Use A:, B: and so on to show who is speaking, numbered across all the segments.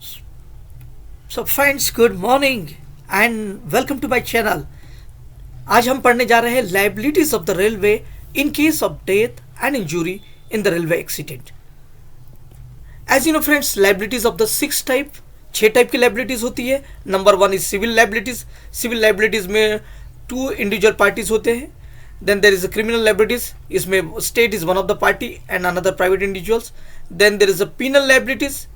A: So friends, good morning and welcome to my channel. आज हम पढ़ने जा रहे हैं liabilities of the railway in case of death and injury in the railway accident. As you know friends, liabilities of the six type, 6 type की liabilities होती है। Number 1 is civil liabilities. Civil liabilities में 2 individual parties होते हैं। Then there is a criminal liabilities, इसमें state is one of the party and another private individuals. Then there is a penal liabilities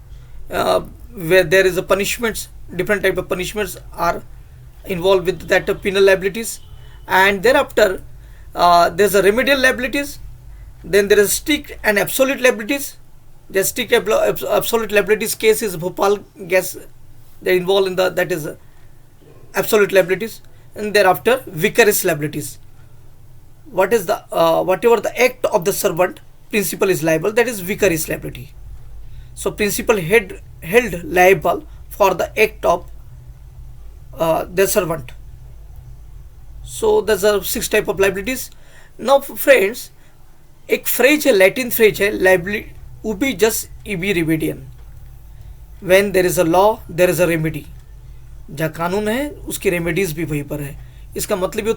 A: where there is a punishments, different type of punishments are involved with that penal liabilities. And thereafter there's a remedial liabilities. Then there is strict and absolute liabilities. The strict absolute liabilities case is Bhopal gas, they involved in the, that is absolute liabilities. And thereafter vicarious liabilities. What is the whatever the act of the servant, principal is liable, that is vicarious liability. So principal held liable for the act of the servant. So there's a 6 type of liabilities. Now friends, एक phrase है, Latin phrase है, liability उबी जस्ट इबी रिमेडियन। When there is a law there is a remedy. जहाँ कानून है उसकी रेमेडीज भी वहीं पर है। इसका मतलब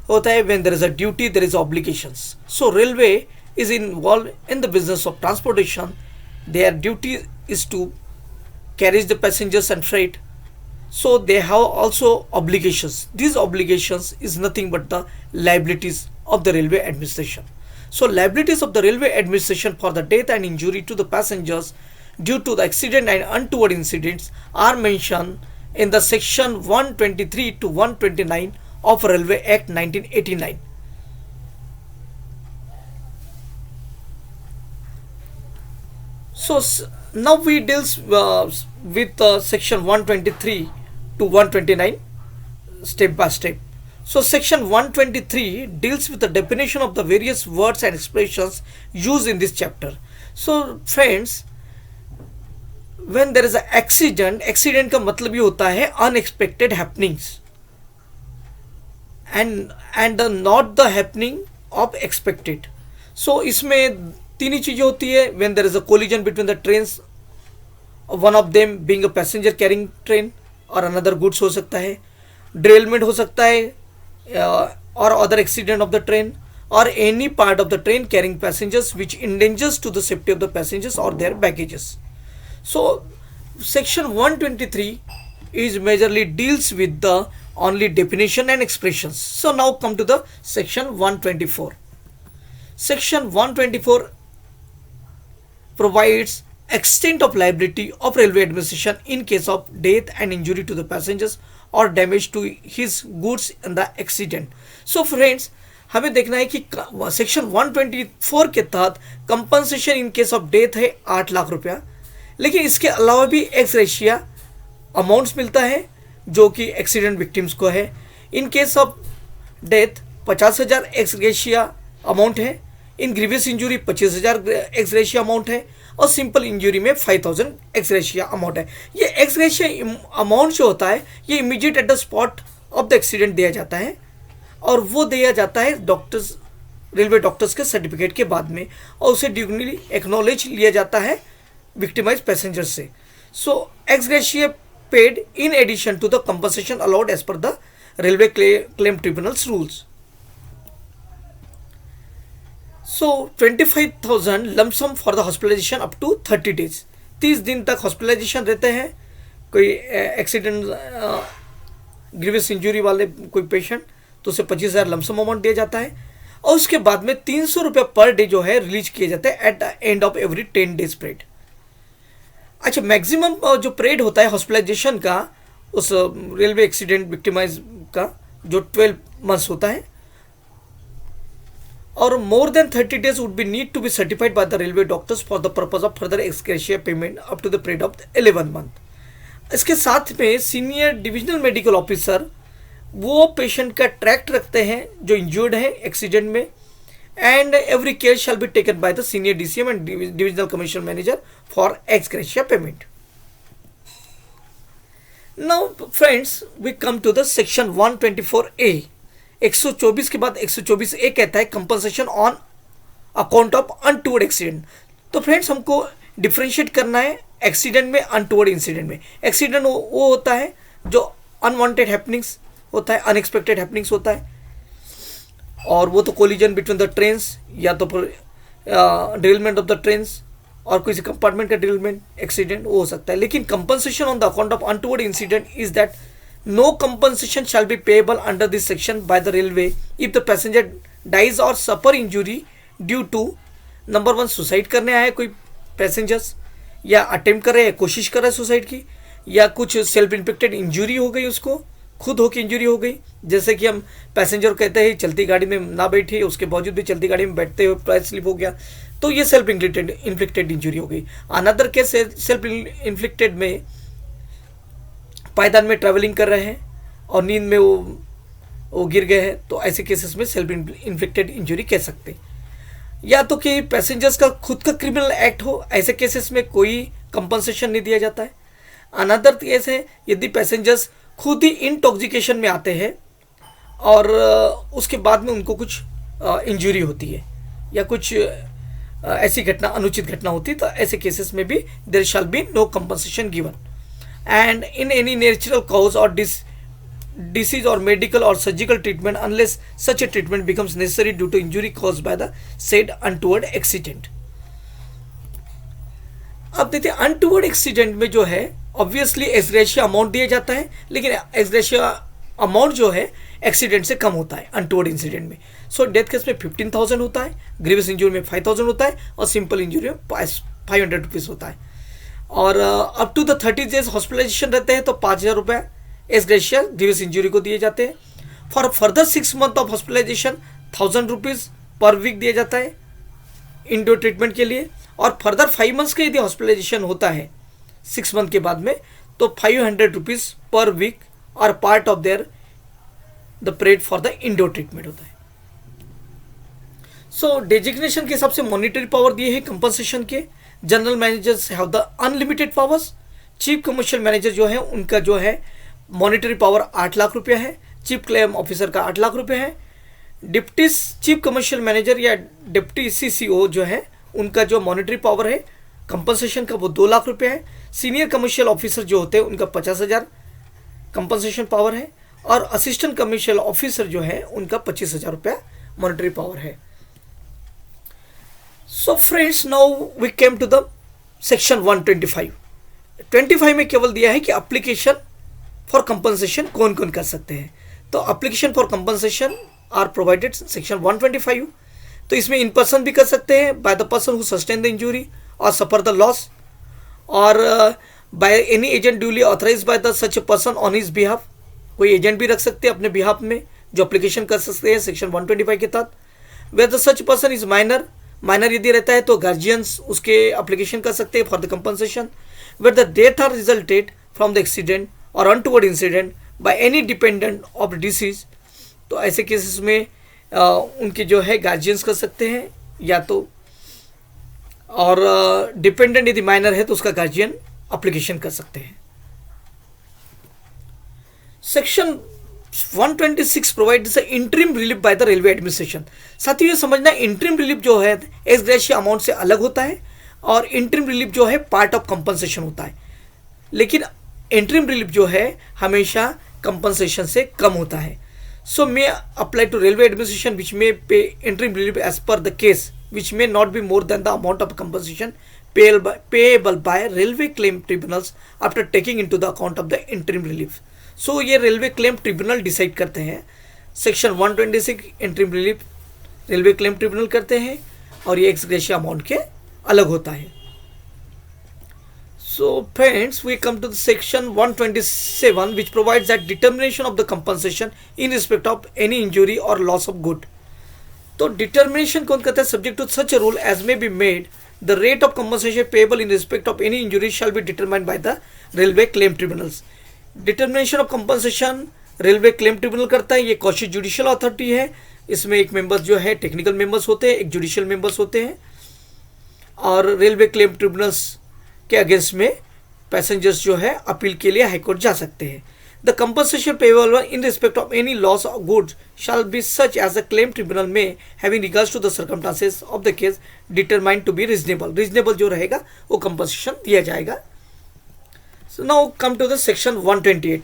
A: होता है when there is a duty there is obligations. So railway is involve in the business of transportation. Their duty is to carry the passengers and freight, so they have also obligations. These obligations is nothing but the liabilities of the railway administration. So liabilities of the railway administration for the death and injury to the passengers due to the accident and untoward incidents are mentioned in the section 123 to 129 of Railway Act 1989. So now we deals with section 123 to 129 step by step. So section 123 deals with the definition of the various words and expressions used in this chapter. So friends, when there is an accident का मतलब ये होता है unexpected happenings and not the happening of expected. So इसमें 3 ही चीज़ें होती है. When there is a collision between the trains, one of them being a passenger carrying train और अनदर गुड्स हो सकता है, डिरेलमेंट हो सकता है और other accident of the train और any part of the train carrying passengers which endangers to the safety of the passengers और their baggages. So section 123 is majorly deals with the only definition and expressions. So now come to the section 124. Section 124 provides extent of liability of railway administration in case of death and injury to the passengers or damage to his goods in the accident. So friends, हमें देखना है कि section 124 के तहत compensation in case of death है 8 लाख रुपया, लेकिन इसके अलावा भी एक्स रेशिया अमाउंट्स मिलता है जो कि एक्सीडेंट विक्टिम्स को है. In case of death 50,000 ex रेशिया अमाउंट है. इन ग्रीवियस इंजरी 25,000 एक्स रेशिया अमाउंट है और सिंपल इंजरी में 5,000 एक्स रेशिया अमाउंट है. ये एक्स रेशिया अमाउंट जो होता है ये immediate at the spot of the accident दिया जाता है और वो दिया जाता है डॉक्टर्स, रेलवे डॉक्टर्स के सर्टिफिकेट के बाद में, और उसे ड्यूली एक्नॉलेज लिया जाता है विक्टिमाइज पैसेंजर से. सो एक्स रेशिया paid in addition to the compensation allowed as per the railway claim tribunals rules. So 25,000 lump sum for the hospitalisation up to 30 days. 30 दिन तक हॉस्पिटलाइजेशन रहते हैं. कोई एक्सीडेंट ग्रीवियस इंजरी वाले कोई पेशेंट तो उसे 25,000 लमसम अमाउंट दिया जाता है और उसके बाद में 300 रुपये पर डे जो है रिलीज किए जाते हैं at the end of every 10 days parade. अच्छा, मैक्सिमम जो परेड होता है हॉस्पिटलाइजेशन का उस रेलवे एक्सीडेंट विक्टिमाइज का जो 12 months होता है, और more than 30 days would be need to be certified by the railway doctors for the purpose of further ex gratia payment up to the period of 11 month. इसके साथ में senior divisional medical officer वो patient का tract रखते हैं जो injured है accident में, and every care shall be taken by the senior DCM and divisional commissioner manager for ex gratia payment. Now friends, we come to the section 124A. 124 के बाद 124A कहता है compensation on account of untoward accident. तो friends, हमको differentiate करना है accident में, untoward incident में। एक्सीडेंट वो होता है जो अनवांटेड हैपनिंग्स होता है, अनएक्सपेक्टेड हैपनिंग्स होता है, और वो तो कोलिजन बिटवीन द ट्रेन्स या तो फिर डिरेलमेंट ऑफ द ट्रेन्स और किसी कंपार्टमेंट का डिरेलमेंट, एक्सीडेंट वो हो सकता है। लेकिन compensation on the account of untoward incident is that no compensation shall be payable under this section by the railway if the passenger dies और suffer injury due to number 1 suicide करने आए कोई passengers, या attempt कर रहे हैं, कोशिश कर रहे हैं सुसाइड की, या कुछ सेल्फ इन्फेक्टेड इंजुरी हो गई, उसको खुद होकर इंजुरी हो गई। जैसे कि हम पैसेंजर कहते हैं चलती गाड़ी में ना बैठिए, उसके बावजूद भी चलती गाड़ी में बैठते हुए पैर स्लिप हो गया, तो ये सेल्फ इन्फ्लिक्टेड इंजुरी हो गई। अनदर केस सेल्फ इन्फ्लिक्टेड में पायदान में ट्रैवलिंग कर रहे हैं और नींद में वो गिर गए हैं, तो ऐसे केसेस में सेल्फ इन्फ्लिक्टेड इंजुरी कह सकते हैं। या तो कि पैसेंजर्स का खुद का क्रिमिनल एक्ट हो, ऐसे केसेस में कोई कंपनसेशन नहीं दिया जाता है। अनदर केस है यदि पैसेंजर्स खुद ही इंटॉक्सिकेशन में आते हैं और उसके बाद में उनको कुछ इंजुरी होती है या कुछ ऐसी घटना, अनुचित घटना होती है, तो ऐसे केसेस में भी there shall be no compensation given. And in any natural cause और disease or medical or surgical treatment unless such a treatment becomes necessary due to injury caused by the said untoward accident। अब देखते हैं untoward accident में जो है obviously ex gratia amount दिया जाता है, लेकिन एक्सग्रेशिया अमाउंट जो है एक्सीडेंट से कम होता है अनटुवर्ड इंसिडेंट में। सो डेथ केस में 15,000 होता है, ग्रीवियस इंजरी में 5,000 होता है और सिंपल इंजरी में 500 रुपीज़ होता है। और up to the 30 days hospitalization रहते हैं तो 5,000 रुपये एक्सग्रेशिया ग्रीवियस इंजरी को दिए जाते हैं। For further 6 month of hospitalization 1,000 rupees per week दिया जाता है इंडोर ट्रीटमेंट के लिए। और फर्दर 5 मंथ्स के यदि हॉस्पिटलाइजेशन होता है 6 मंथ के बाद में तो 500 रुपीज़ पर वीक और part of their the paid for the indoor treatment होता है। सो डेजिग्नेशन के हिसाब से मॉनिटरी पावर दिए हैं कंपनसेशन के। General managers have the unlimited powers. Chief commercial manager जो है उनका जो है मॉनिटरी पावर 8 लाख रुपया है। चीफ क्लेम ऑफिसर का 8 लाख रुपये है। डिप्टी चीफ कमर्शियल मैनेजर या डिप्टी CCO जो है उनका जो मॉनिटरी पावर है कंपनसेशन का वो 2 लाख रुपये है। सीनियर कमर्शियल ऑफिसर जो होते हैं उनका 50,000 कंपनसेशन पावर है। और असिस्टेंट कमर्शियल ऑफिसर जो है उनका 25,000 रुपया मॉनिटरी पावर है। So friends, now we came to the section 125। 25 में केवल दिया है कि एप्लीकेशन फॉर कंपनसेशन कौन कौन कर सकते हैं। तो application for compensation are provided section 125। तो इसमें इन पर्सन भी कर सकते हैं by the person who sustain the injury और सफर द लॉस, और by any agent duly authorise by the such person on his behalf. कोई एजेंट भी रख सकते हैं अपने बिहाफ में जो एप्लीकेशन कर सकते हैं सेक्शन 125 के तहत। Where the such person is minor, minor यदि रहता है तो गार्जियंस उसके एप्लीकेशन कर सकते हैं for the compensation. Where the death are resulted from the accident और untoward incident by any dependent of deceased, तो ऐसे केसेस में उनके जो है गार्जियंस कर सकते हैं या तो, और डिपेंडेंट यदि माइनर है तो उसका गार्जियन एप्लीकेशन कर सकते हैं। Section 126 provides interim relief by the railway administration. साथियों ये समझना, इंटरिम रिलीफ जो है एक्स ग्रेशिया अमाउंट से अलग होता है और इंटरिम रिलीफ जो है पार्ट ऑफ कंपनसेशन होता है। लेकिन इंटरिम रिलीफ जो है हमेशा कंपनसेशन से कम होता है। So may apply to railway administration which may pay interim relief as per the case which may not be more than the amount of compensation payable by railway claim tribunals after taking into the account of the interim relief. So ये railway claim tribunal decide करते हैं। Section 126 interim relief railway claim tribunal करते हैं और ये x gratia amount के अलग होता है। So friends, we come to the section 127 which provides that determination of the compensation in respect of any injury or loss of good। तो determination कौन करता है? Subject to such a rule as may be made, the rate of compensation payable in respect of any injury shall be determined by the railway claim tribunals। Determination of compensation railway claim tribunal करता है। ये Cauchy judicial authority है। इसमें एक members जो है technical members होते हैं, एक जुडिशियल मेंबर्स होते हैं। और रेलवे क्लेम ट्रिब्यूनल्स के अगेंस्ट में पैसेंजर्स जो है अपील के लिए हाईकोर्ट जा सकते हैं। The compensation payable in respect of any loss of goods shall be such as the claim tribunal may having regards to the circumstances of the case determined to be reasonable. Reasonable जो रहेगा वो compensation दिया जाएगा So now come to the section 128.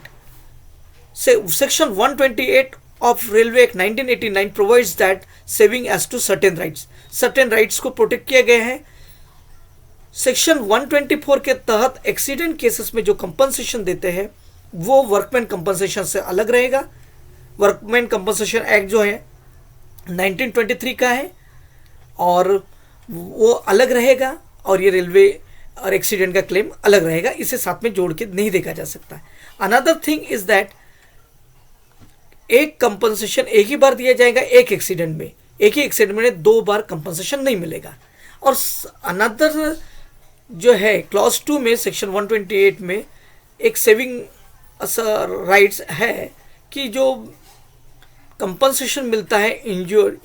A: Section 128 of Railway Act 1989 provides that saving as to certain rights. Certain rights को protect किया गया है. Section 124 के तहत एक्सीडेंट केसेस में जो कंपनसेशन देते हैं वो वर्कमैन कंपनसेशन से अलग रहेगा. वर्कमैन कंपनसेशन एक्ट जो है 1923 का है और वो अलग रहेगा और ये रेलवे और एक्सीडेंट का क्लेम अलग रहेगा. इसे साथ में जोड़ के नहीं देखा जा सकता. अनदर थिंग इज दैट एक कंपनसेशन एक ही बार दिया जाएगा. एक एक्सीडेंट में, एक ही एक्सीडेंट में 2 बार कंपनसेशन नहीं मिलेगा. और अनदर जो है क्लॉज 2 में सेक्शन 128 में एक सेविंग राइट्स है कि जो कंपनसेशन मिलता है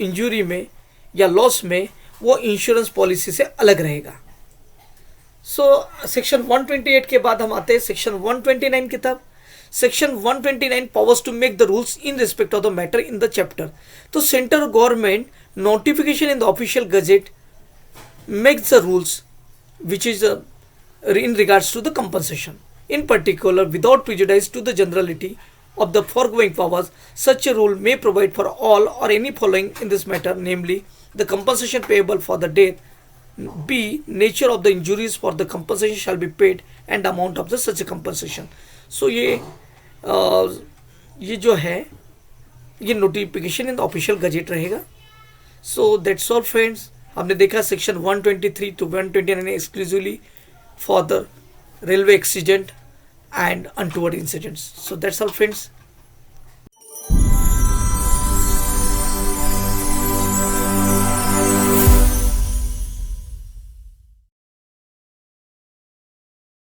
A: इंजरी में या लॉस में वो इंश्योरेंस पॉलिसी से अलग रहेगा. सो सेक्शन 128 के बाद हम आते हैं सेक्शन 129 की तरफ. Section 129 powers to make the rules in respect of the matter in the chapter. तो central government notification in the official gazette makes the rules which is in regards to the compensation. In particular, without prejudice to the generality of the foregoing powers, such a rule may provide for all or any following in this matter, namely the compensation payable for the death, b nature of the injuries for the compensation shall be paid and amount of the such a compensation. So ये जो है ये notification in the official gazette रहेगा. So that's all friends. हमने देखा section 123 to 129 exclusively for the railway accident and untoward incidents. So that's all friends.